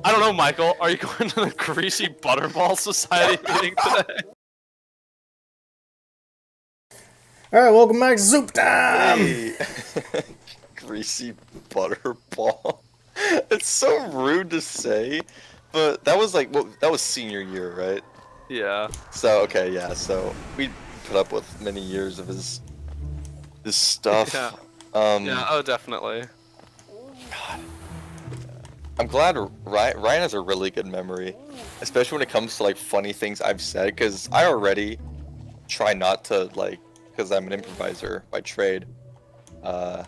I don't know, Michael. Are you going to the Greasy Butterball Society meeting today? Alright, welcome back to Soup Time! Hey! Greasy butterball. It's so rude to say, but that was like, well, that was senior year, right? Yeah. So, okay, yeah, so we put up with many years of his stuff. Yeah. Yeah, oh, definitely. God. I'm glad Ryan has a really good memory, especially when it comes to like funny things I've said, because I already try not to like, because I'm an improviser by trade. I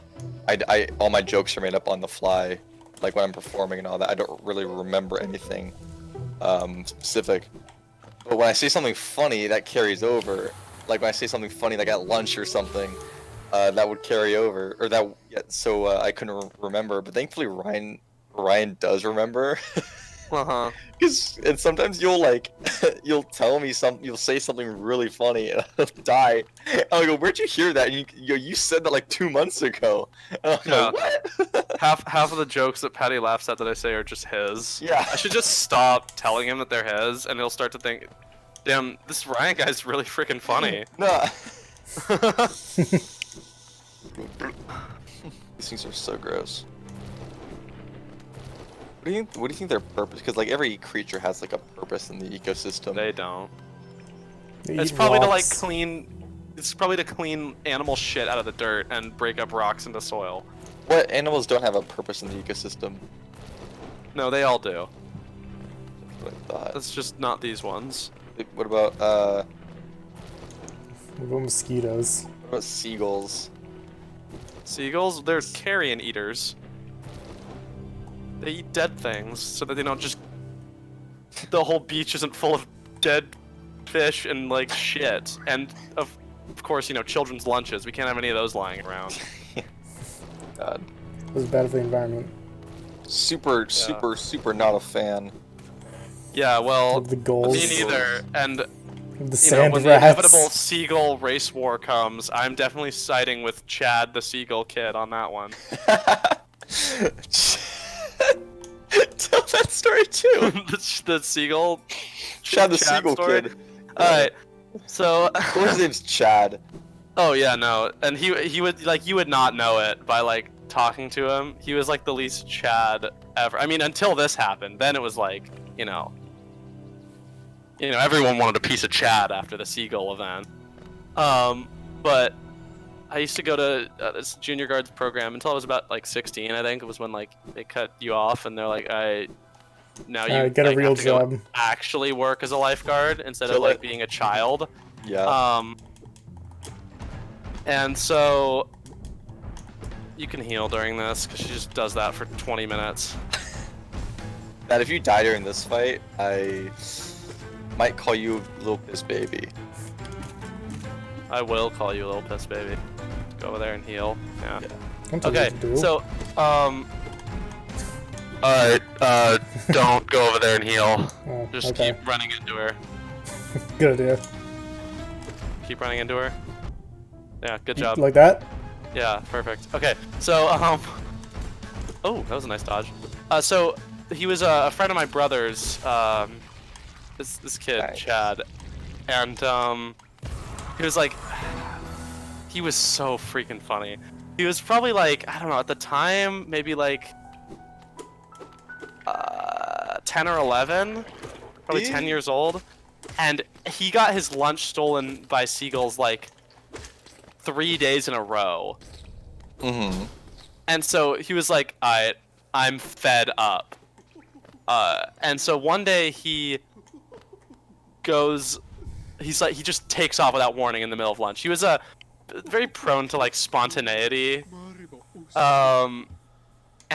all my jokes are made up on the fly, like when I'm performing and all that. I don't really remember anything specific. But when I say something funny, that carries over. Like when I say something funny, like at lunch or something, that would carry over, or that. Yeah, so I couldn't remember. But thankfully, Ryan does remember. And sometimes you'll like, you'll tell me something, you'll say something really funny, and I'll die. I'll go, "Where'd you hear that?" And you said that like 2 months ago. And I'm like, what? half of the jokes that Patty laughs at that I say are just his. Yeah. I should just stop telling him that they're his, and he'll start to think, "Damn, this Ryan guy's really freaking funny." No. These things are so gross. What do you think their purpose? Because like every creature has like a purpose in the ecosystem. They don't. They It's eat probably to like rocks. clean. It's probably to clean animal shit out of the dirt and break up rocks into soil. What animals don't have a purpose in the ecosystem? No, they all do. That's what I thought. It's just not these ones. What about What about mosquitoes? what about seagulls? Seagulls, they're carrion eaters. They eat dead things so that they don't just. The whole beach isn't full of dead fish and like shit. And of course, you know, children's lunches. We can't have any of those lying around. God. It was bad for the environment. Super not a fan. Yeah, well, Of the gulls. me neither. And Of the you know, sand when the rats. inevitable seagull race war comes, I'm definitely siding with Chad, the seagull kid, on that one. Tell that story too. the seagull. Chad the Chad seagull story? kid. Alright, so. His name's Chad. Oh yeah, no, and he would like you would not know it by like talking to him. He was like the least Chad ever. I mean, until this happened, then it was like you know, everyone wanted a piece of Chad after the Seagull event. But I used to go to this junior guards program until I was about like 16. I think it was when like they cut you off and they're like, now you Get a like, real have to go job. actually work as a lifeguard instead So, of like like- being a child. Yeah. And so you can heal during this because she just does that for 20 minutes. That if you die during this fight, I might call you little piss baby. I will call you a little piss baby. Go over there and heal. Yeah. Don't tell me Okay. what to do. So, alright, don't go over there and heal. Oh, Just okay. keep running into her. Good idea. Keep running into her. Yeah, good job. Like that? Yeah, perfect. Okay, so, oh, that was a nice dodge. So, he was a friend of my brother's, this kid, Nice. Chad, and, he was like, he was so freaking funny. He was probably like, I don't know, at the time, maybe like, 10 or 11, probably 10 years old, and he got his lunch stolen by seagulls like 3 days in a row. Mm-hmm. And so he was like, I'm fed up. And so one day he just takes off without warning in the middle of lunch. He was very prone to like spontaneity. And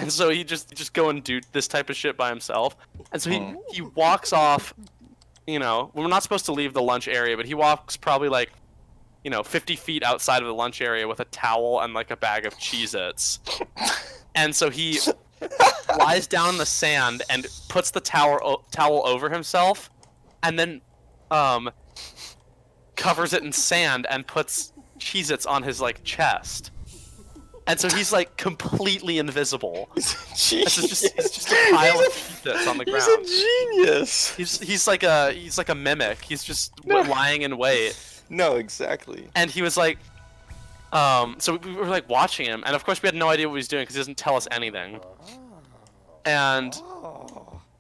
so he just go and do this type of shit by himself. And so he walks off, you know, we're not supposed to leave the lunch area, but he walks probably like, 50 feet outside of the lunch area with a towel and like a bag of Cheez-Its. And so he lies down in the sand and puts the towel over himself, and then covers it in sand and puts Cheez-Its on his like chest. And so he's like completely invisible. Genius. It's just a pile of that's on the ground. He's a genius. He's like a mimic. He's just lying in wait. No, exactly. And he was like, so we were like watching him, and of course we had no idea what he was doing because he doesn't tell us anything. And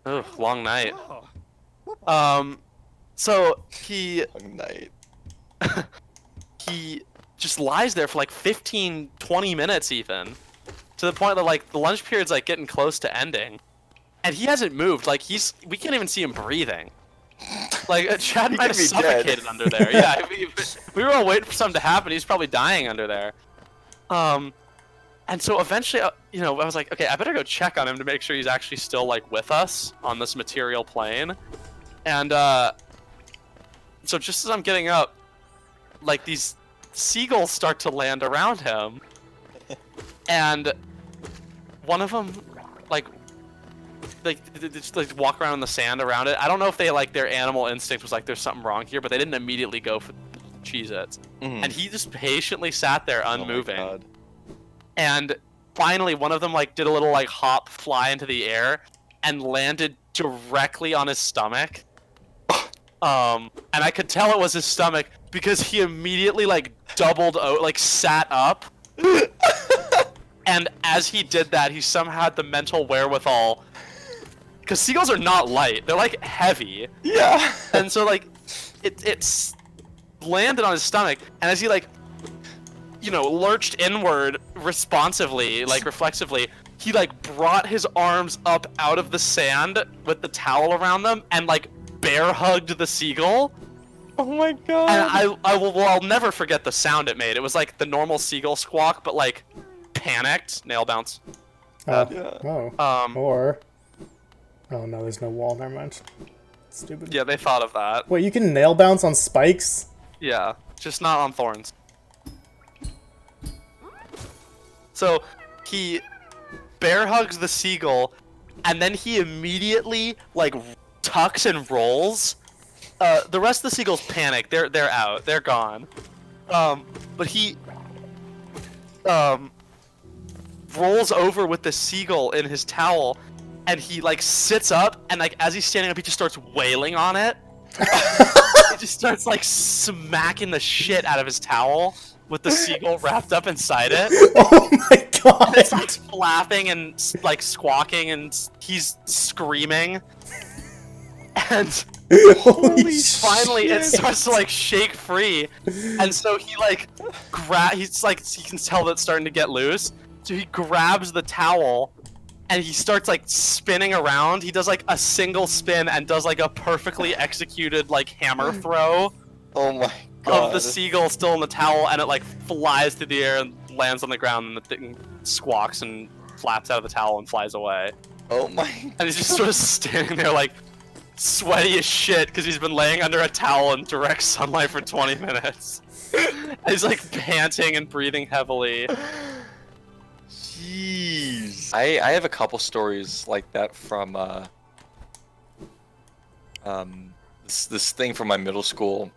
ugh, long night. So he Long night. he just lies there for like 15, 20 minutes even, to the point that like the lunch period's like getting close to ending, and he hasn't moved. Like we can't even see him breathing. Like Chad might have be suffocated dead. under there. Yeah, we were all waiting for something to happen. He's probably dying under there. And so eventually, you know, I was like, okay, I better go check on him to make sure he's actually still like with us on this material plane. And so just as I'm getting up, like these seagulls start to land around him, and one of them like they just like walk around in the sand around it. I don't know if they like their animal instinct was like there's something wrong here, but they didn't immediately go for Cheez-Its. And he just patiently sat there unmoving. Oh my God. And finally one of them like did a little like hop fly into the air and landed directly on his stomach. And I could tell it was his stomach because he immediately like like sat up. And as he did that, he somehow had the mental wherewithal, because seagulls are not light, they're like heavy. Yeah. And so like it's landed on his stomach, and as he like, you know, lurched inward responsively, like reflexively, he like brought his arms up out of the sand with the towel around them and like bear hugged the seagull. Oh my God. And I'll never forget the sound it made. It was like the normal seagull squawk, but like panicked. Nail bounce. Oh. Or... Oh no, there's no wall. Never mind. Stupid. Yeah, they thought of that. Wait, you can nail bounce on spikes? Yeah, just not on thorns. So he bear hugs the seagull, and then he immediately like tucks and rolls. The rest of the seagulls panic. They're out. They're gone. But he rolls over with the seagull in his towel, and he like sits up, and like as he's standing up, he just starts wailing on it. He just starts like smacking the shit out of his towel with the seagull wrapped up inside it. Oh my God! It's like flapping and like squawking, and he's screaming. And Holy finally it shit. starts to like shake free, and so he like he's like, he can tell that it's starting to get loose, so he grabs the towel and he starts like spinning around. He does like a single spin and does like a perfectly executed like hammer throw Oh my God. of the seagull still in the towel, and it like flies through the air and lands on the ground, and the thing squawks and flaps out of the towel and flies away. Oh my. And he's just sort of standing there like sweaty as shit because he's been laying under a towel in direct sunlight for 20 minutes. And he's like panting and breathing heavily. Jeez. I have a couple stories like that from this thing from my middle school.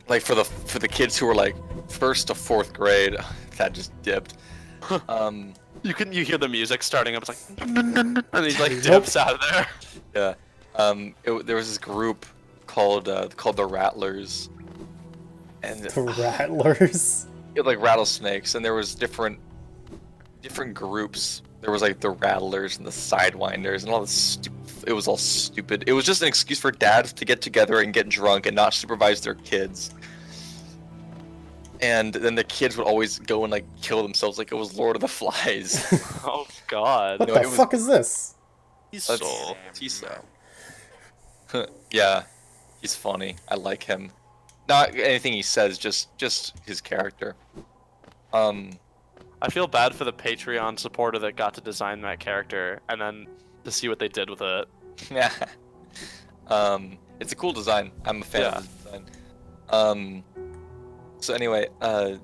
Like for the kids who were like 1st to 4th grade, that just dipped. You hear the music starting up. It's like, and he like dips out of there. Yeah. There was this group called the Rattlers, and The Rattlers. like rattlesnakes, and there was different groups. There was like the Rattlers and the Sidewinders and all this it was all stupid. It was just an excuse for dads to get together and get drunk and not supervise their kids. And then the kids would always go and like kill themselves like it was Lord of the Flies. Oh God. What No, the it was- fuck is this? That's Tiso. Yeah, he's funny. I like him. Not anything he says, just his character. I feel bad for the Patreon supporter that got to design that character and then to see what they did with it. Yeah. It's a cool design. I'm a fan of the design. So anyway, I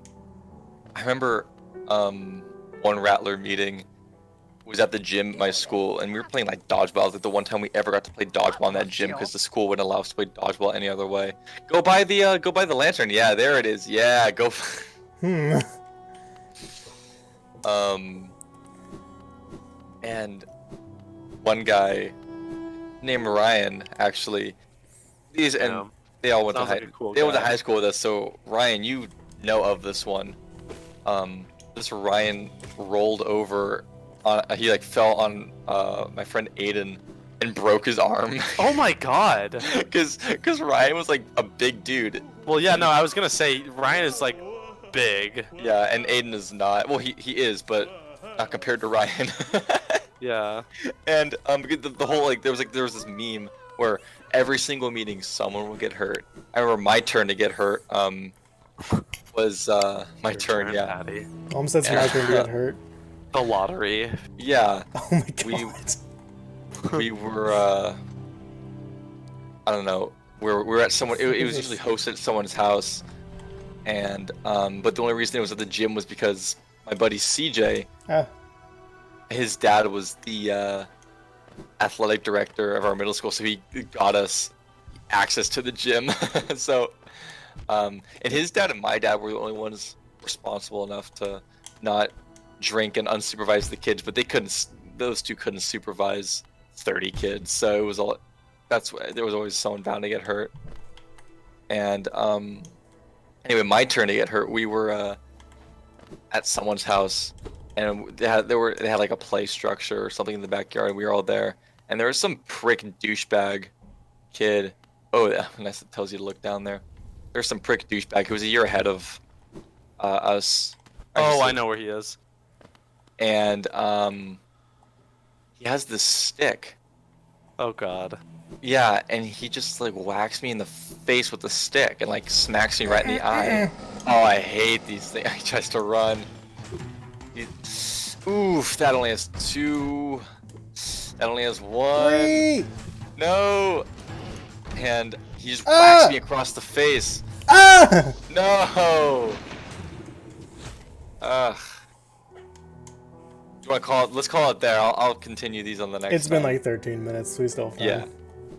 remember one Rattler meeting was at the gym at my school, and we were playing like dodgeball. It was like the one time we ever got to play dodgeball in that gym because the school wouldn't allow us to play dodgeball any other way. Go buy the lantern. Yeah, there it is. Yeah, go. And one guy named Ryan actually. And they all went to high school with us. So Ryan, you know of this one. This Ryan rolled over on. He like fell on my friend Aiden and broke his arm. Oh my god. Because Ryan was like a big dude. Well, yeah, no, I was gonna say Ryan is like big. Yeah, and Aiden is not. Well, he is, but not compared to Ryan. Yeah. And the whole like there was this meme where every single meeting someone would get hurt. I remember my turn to get hurt. Was my turn, yeah. Patty. Almost said my turn to get hurt. The lottery. Yeah. Oh my god. We were I don't know. We were at someone. It was usually hosted at someone's house, and but the only reason it was at the gym was because my buddy CJ. His dad was the athletic director of our middle school, so he got us access to the gym. So, and his dad and my dad were the only ones responsible enough to not drink and unsupervise the kids, but they couldn't. Those two couldn't supervise 30 kids, so it was all. That's why there was always someone bound to get hurt. And anyway, my turn to get hurt. We were at someone's house. And they had like a play structure or something in the backyard. And we were all there, and there was some prick douchebag kid. Oh, yeah, nice. It tells you to look down there. There's some prick douchebag who was a year ahead of us. Oh, I know where he is. And he has this stick. Oh god. Yeah, and he just like whacks me in the face with the stick and like smacks me right in the eye. Oh, I hate these things. He tries to run. Oof, that only has 2. That only has 1. 3. No. And he just whacks me across the face. No. Ugh. You want to call it? Let's call it there. I'll continue these on the next. It's been like 13 minutes. So we still have time. Yeah.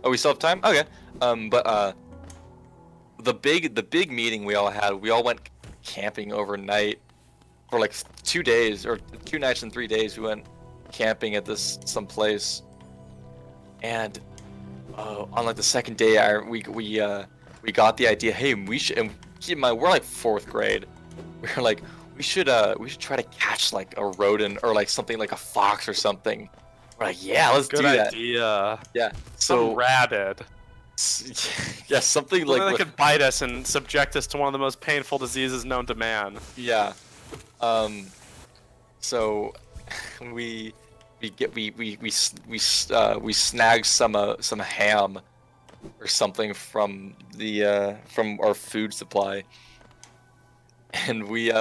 Oh, we still have time? Okay. But the big meeting we all had. We all went camping overnight. For like 2 days, or 2 nights and 3 days, we went camping at some place. And on like the second day, we got the idea. Hey, we should. And keep in mind, we're like 4th grade. We were like, we should try to catch like a rodent or like something like a fox or something. We're like, yeah, let's do that. Good idea. Yeah. So rabid. Yeah, something like that could bite us and subject us to one of the most painful diseases known to man. Yeah. So we snagged some ham or something from our food supply, and we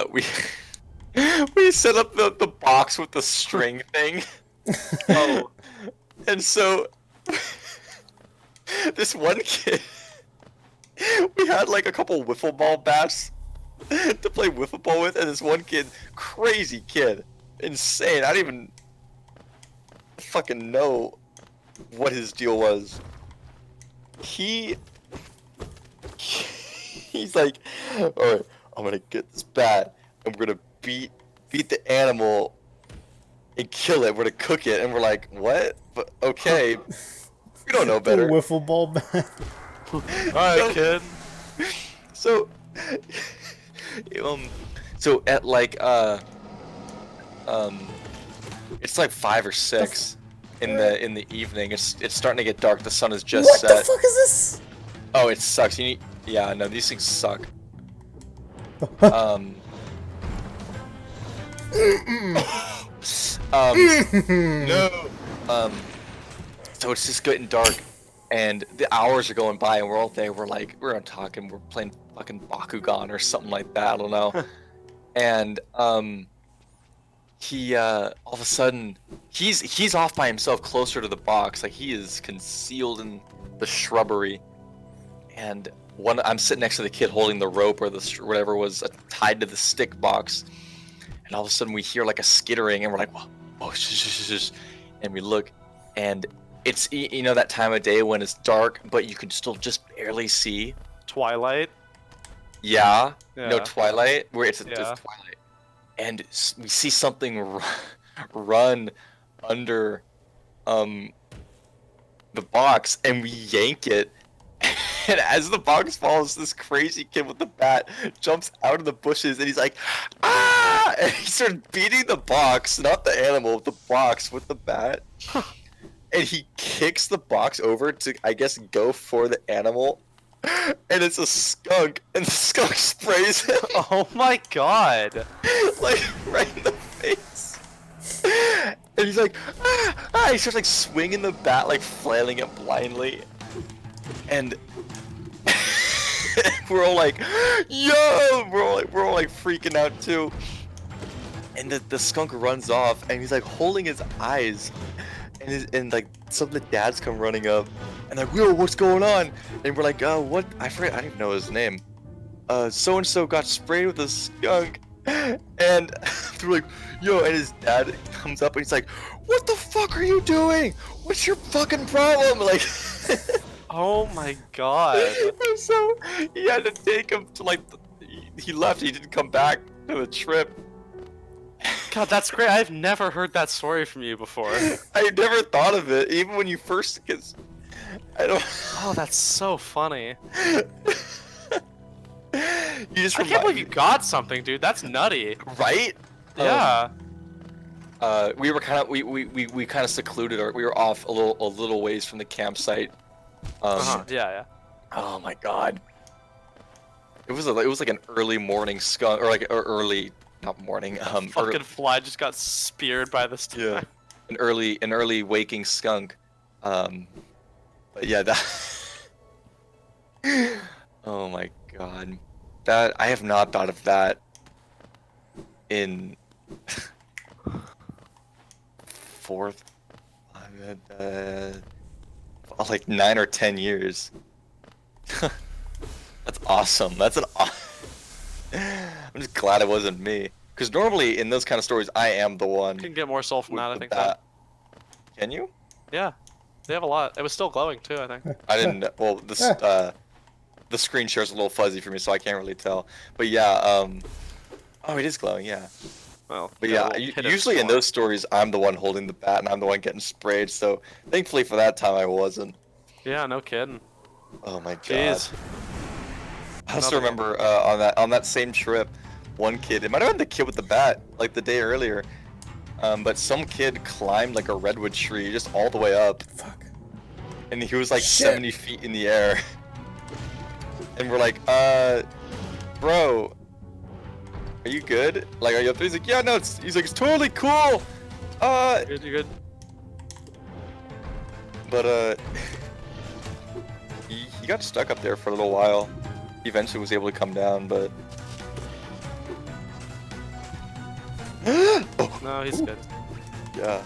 set up the box with the string thing. Oh, and so this one kid, we had like a couple wiffle ball bats to play wiffle ball with, and this one kid, crazy kid, insane. I don't even fucking know what his deal was. He's like, all right, I'm gonna get this bat, and we're gonna beat the animal and kill it. We're gonna cook it, and we're like, what? But okay, we don't know better. Wiffle ball bat. All right, kid. So at like it's like 5 or 6 in the evening. It's starting to get dark. The sun is just set. What the fuck is this? Oh, it sucks. Yeah, no, these things suck. No. So it's just getting dark, and the hours are going by, and we're all there. We're talking. We're playing fucking Bakugan or something like that. I don't know. And he all of a sudden he's off by himself, closer to the box. Like he is concealed in the shrubbery. And I'm sitting next to the kid holding the rope or whatever was tied to the stick box. And all of a sudden we hear like a skittering, and we're like, whoa, shh. And we look, and it's, you know, that time of day when it's dark, but you can still just barely see. Twilight. Yeah. No, twilight. Where it's twilight. and we see something run under the box, and we yank it. And as the box falls, this crazy kid with the bat jumps out of the bushes, and he's like, ah! And he starts beating the box, not the animal, the box with the bat. And he kicks the box over to, I guess, go for the animal. And it's a skunk, and the skunk sprays him. Oh my god. Like, right in the face. And he's like, ah, ah. He starts like swinging the bat, like flailing it blindly. And we're all like, yo! We're all like freaking out too. And the skunk runs off, and he's like holding his eyes. And like some of the dads come running up, and like, yo, what's going on? And we're like, what? I forget. I don't even know his name. So and so got sprayed with a skunk. And they're like, yo, and his dad comes up and he's like, what the fuck are you doing? What's your fucking problem? Like, oh my god. so he had to take him to like, he left. He didn't come back to the trip. God, that's great. I've never heard that story from you before. I never thought of it, even when you first get. I don't. Oh, that's so funny. You just I can't believe you got something, dude. That's nutty. Right? Yeah. We were kind of we kind of secluded, or we were off a little ways from the campsite. Yeah, yeah. Oh my god. It was like an early morning skunk, or like early, not morning. Fucking fly just got speared by this. Yeah. An early waking skunk. But yeah, that. Oh my god. That I have not thought of that in like 9 or 10 years. That's awesome. That's an I'm just glad it wasn't me. Because normally in those kind of stories, I am the one. You can get more soul from that, I think. Can you? Yeah. They have a lot. It was still glowing too, I think. I didn't. Well, this the screen share's a little fuzzy for me, so I can't really tell. But yeah, oh, it is glowing, yeah. Well, but yeah, usually in those stories, I'm the one holding the bat and I'm the one getting sprayed. So thankfully for that time, I wasn't. Yeah, no kidding. Oh my god. Jeez. I also remember on that same trip, one kid. It might have been the kid with the bat, like the day earlier. But some kid climbed like a redwood tree just all the way up. Fuck. And he was like 70 feet in the air. And we're like, bro, are you good? Like, are you up there? He's like, yeah, no, he's like, it's totally cool. You're good. But, he got stuck up there for a little while. He eventually was able to come down, but. Oh. No, he's good. Yeah.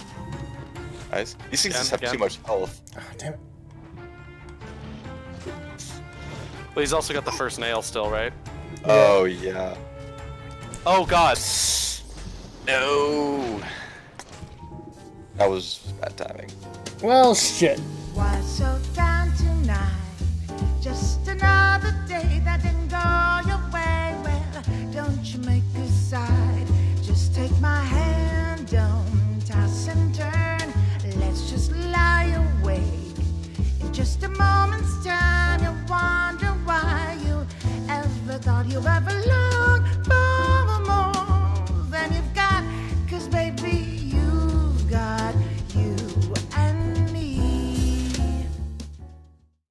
Nice. These things just have too much health. Oh, damn it. But he's also got the first nail still, right? Oh, yeah. Oh, God. No. That was bad timing. Well, shit. Why so down tonight? Just another day that didn't go